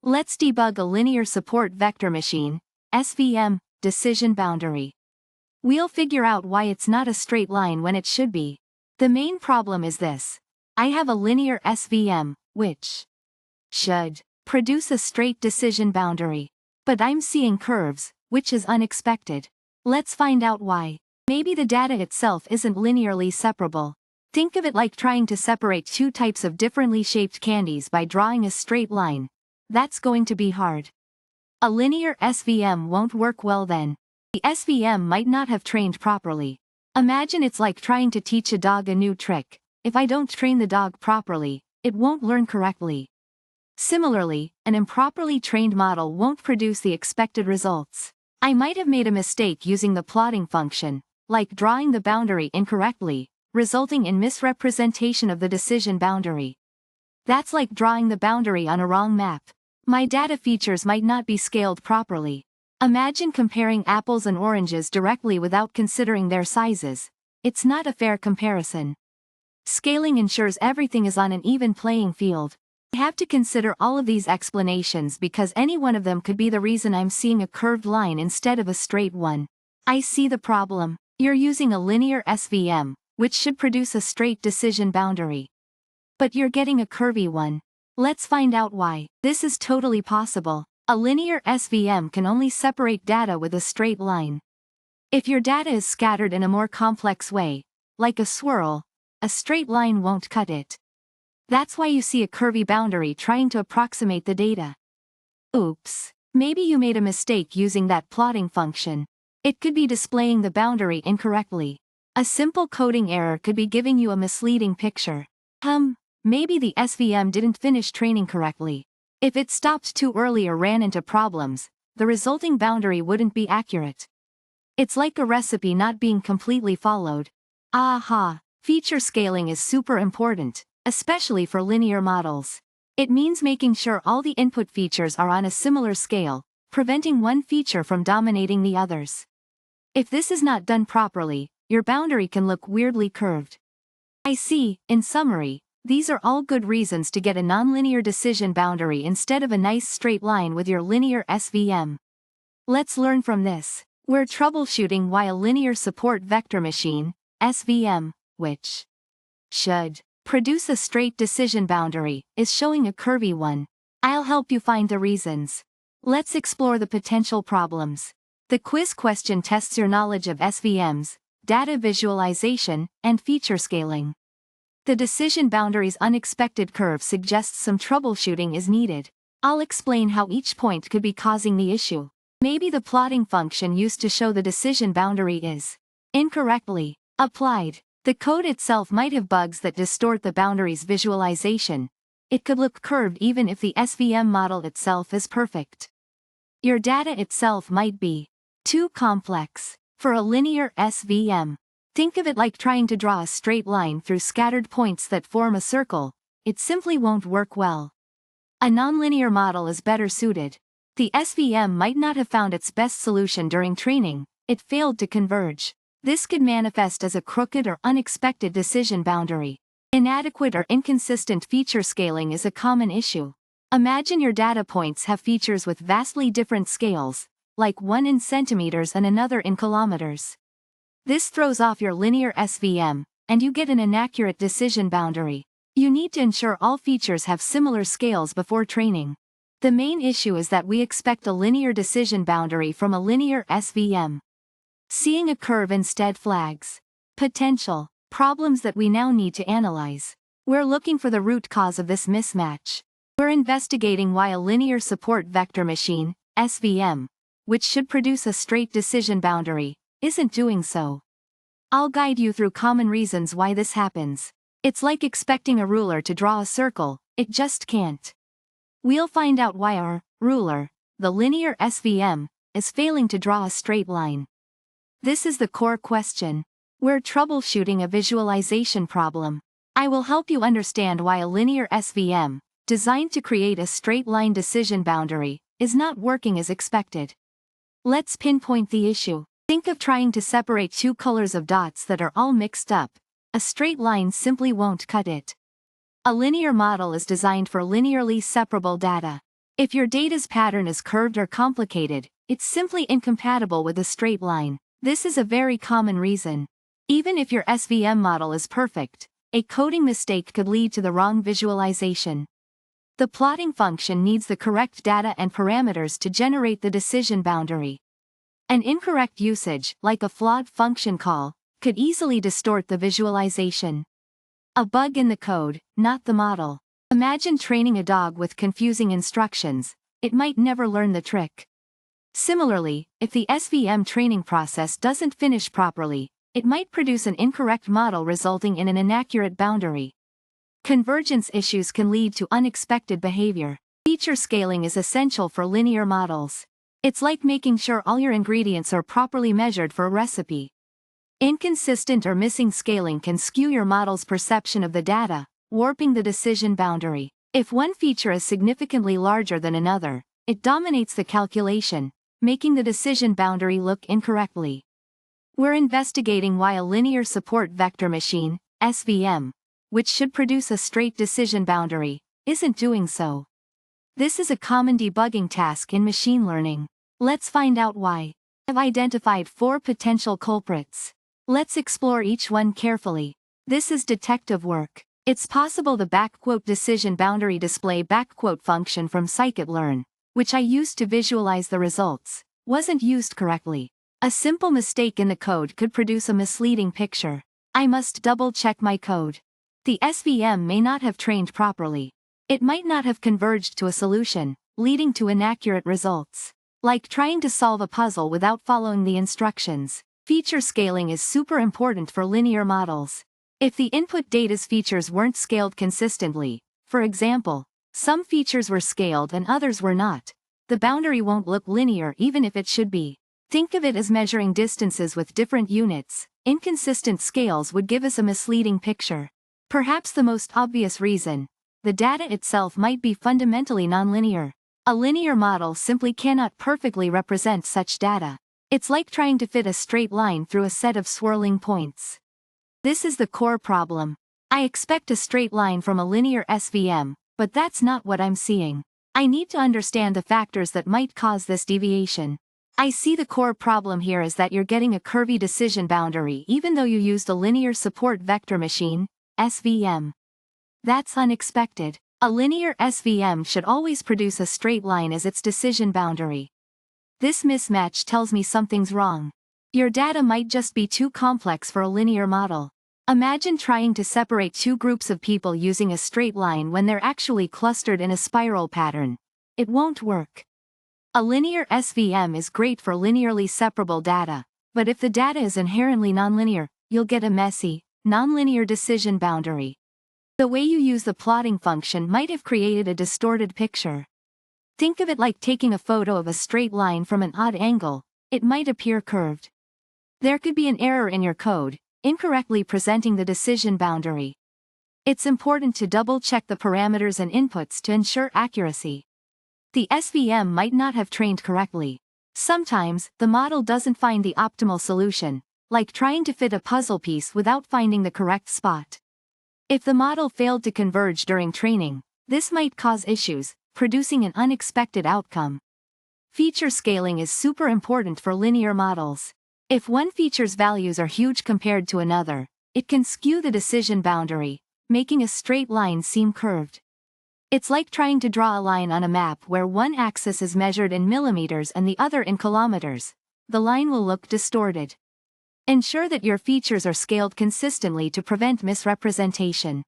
Let's debug a linear support vector machine, SVM, decision boundary. We'll figure out why it's not a straight line when it should be. The main problem is this. I have a linear SVM, which should produce a straight decision boundary. But I'm seeing curves, which is unexpected. Let's find out why. Maybe the data itself isn't linearly separable. Think of it like trying to separate two types of differently shaped candies by drawing a straight line. That's going to be hard. A linear SVM won't work well then. The SVM might not have trained properly. Imagine it's like trying to teach a dog a new trick. If I don't train the dog properly, it won't learn correctly. Similarly, an improperly trained model won't produce the expected results. I might have made a mistake using the plotting function, like drawing the boundary incorrectly, resulting in misrepresentation of the decision boundary. That's like drawing the boundary on a wrong map. My data features might not be scaled properly. Imagine comparing apples and oranges directly without considering their sizes. It's not a fair comparison. Scaling ensures everything is on an even playing field. I have to consider all of these explanations because any one of them could be the reason I'm seeing a curved line instead of a straight one. I see the problem. You're using a linear SVM, which should produce a straight decision boundary. But you're getting a curvy one. Let's find out why. This is totally possible. A linear SVM can only separate data with a straight line. If your data is scattered in a more complex way, like a swirl, a straight line won't cut it. That's why you see a curvy boundary trying to approximate the data. Oops. Maybe you made a mistake using that plotting function. It could be displaying the boundary incorrectly. A simple coding error could be giving you a misleading picture. Maybe the SVM didn't finish training correctly. If it stopped too early or ran into problems, the resulting boundary wouldn't be accurate. It's like a recipe not being completely followed. Aha! Feature scaling is super important, especially for linear models. It means making sure all the input features are on a similar scale, preventing one feature from dominating the others. If this is not done properly, your boundary can look weirdly curved. I see. In summary, these are all good reasons to get a nonlinear decision boundary instead of a nice straight line with your linear SVM. Let's learn from this. We're troubleshooting why a linear support vector machine, SVM, which should produce a straight decision boundary, is showing a curvy one. I'll help you find the reasons. Let's explore the potential problems. The quiz question tests your knowledge of SVMs, data visualization, and feature scaling. The decision boundary's unexpected curve suggests some troubleshooting is needed. I'll explain how each point could be causing the issue. Maybe the plotting function used to show the decision boundary is incorrectly applied. The code itself might have bugs that distort the boundary's visualization. It could look curved even if the SVM model itself is perfect. Your data itself might be too complex for a linear SVM. Think of it like trying to draw a straight line through scattered points that form a circle. It simply won't work well. A nonlinear model is better suited. The SVM might not have found its best solution during training. It failed to converge. This could manifest as a crooked or unexpected decision boundary. Inadequate or inconsistent feature scaling is a common issue. Imagine your data points have features with vastly different scales, like one in centimeters and another in kilometers. This throws off your linear SVM, and you get an inaccurate decision boundary. You need to ensure all features have similar scales before training. The main issue is that we expect a linear decision boundary from a linear SVM. Seeing a curve instead flags potential problems that we now need to analyze. We're looking for the root cause of this mismatch. We're investigating why a linear support vector machine, SVM, which should produce a straight decision boundary, isn't doing so. I'll guide you through common reasons why this happens. It's like expecting a ruler to draw a circle, it just can't. We'll find out why our ruler, the linear SVM, is failing to draw a straight line. This is the core question. We're troubleshooting a visualization problem. I will help you understand why a linear SVM, designed to create a straight line decision boundary, is not working as expected. Let's pinpoint the issue. Think of trying to separate two colors of dots that are all mixed up. A straight line simply won't cut it. A linear model is designed for linearly separable data. If your data's pattern is curved or complicated, it's simply incompatible with a straight line. This is a very common reason. Even if your SVM model is perfect, a coding mistake could lead to the wrong visualization. The plotting function needs the correct data and parameters to generate the decision boundary. An incorrect usage, like a flawed function call, could easily distort the visualization. A bug in the code, not the model. Imagine training a dog with confusing instructions. It might never learn the trick. Similarly, if the SVM training process doesn't finish properly, it might produce an incorrect model resulting in an inaccurate boundary. Convergence issues can lead to unexpected behavior. Feature scaling is essential for linear models. It's like making sure all your ingredients are properly measured for a recipe. Inconsistent or missing scaling can skew your model's perception of the data, warping the decision boundary. If one feature is significantly larger than another, it dominates the calculation, making the decision boundary look incorrectly. We're investigating why a linear support vector machine, SVM, which should produce a straight decision boundary, isn't doing so. This is a common debugging task in machine learning. Let's find out why. I've identified 4 potential culprits. Let's explore each one carefully. This is detective work. It's possible the DecisionBoundaryDisplay function from Sklearn, which I used to visualize the results, wasn't used correctly. A simple mistake in the code could produce a misleading picture. I must double-check my code. The SVM may not have trained properly. It might not have converged to a solution, leading to inaccurate results. Like trying to solve a puzzle without following the instructions. Feature scaling is super important for linear models. If the input data's features weren't scaled consistently, for example, some features were scaled and others were not, the boundary won't look linear even if it should be. Think of it as measuring distances with different units. Inconsistent scales would give us a misleading picture. Perhaps the most obvious reason: the data itself might be fundamentally nonlinear. A linear model simply cannot perfectly represent such data. It's like trying to fit a straight line through a set of swirling points. This is the core problem. I expect a straight line from a linear SVM, but that's not what I'm seeing. I need to understand the factors that might cause this deviation. I see the core problem here is that you're getting a curvy decision boundary even though you used a linear support vector machine, SVM. That's unexpected. A linear SVM should always produce a straight line as its decision boundary. This mismatch tells me something's wrong. Your data might just be too complex for a linear model. Imagine trying to separate 2 groups of people using a straight line when they're actually clustered in a spiral pattern. It won't work. A linear SVM is great for linearly separable data, but if the data is inherently nonlinear, you'll get a messy, nonlinear decision boundary. The way you use the plotting function might have created a distorted picture. Think of it like taking a photo of a straight line from an odd angle. It might appear curved. There could be an error in your code, incorrectly presenting the decision boundary. It's important to double-check the parameters and inputs to ensure accuracy. The SVM might not have trained correctly. Sometimes, the model doesn't find the optimal solution, like trying to fit a puzzle piece without finding the correct spot. If the model failed to converge during training, this might cause issues, producing an unexpected outcome. Feature scaling is super important for linear models. If one feature's values are huge compared to another, it can skew the decision boundary, making a straight line seem curved. It's like trying to draw a line on a map where one axis is measured in millimeters and the other in kilometers. The line will look distorted. Ensure that your features are scaled consistently to prevent misrepresentation.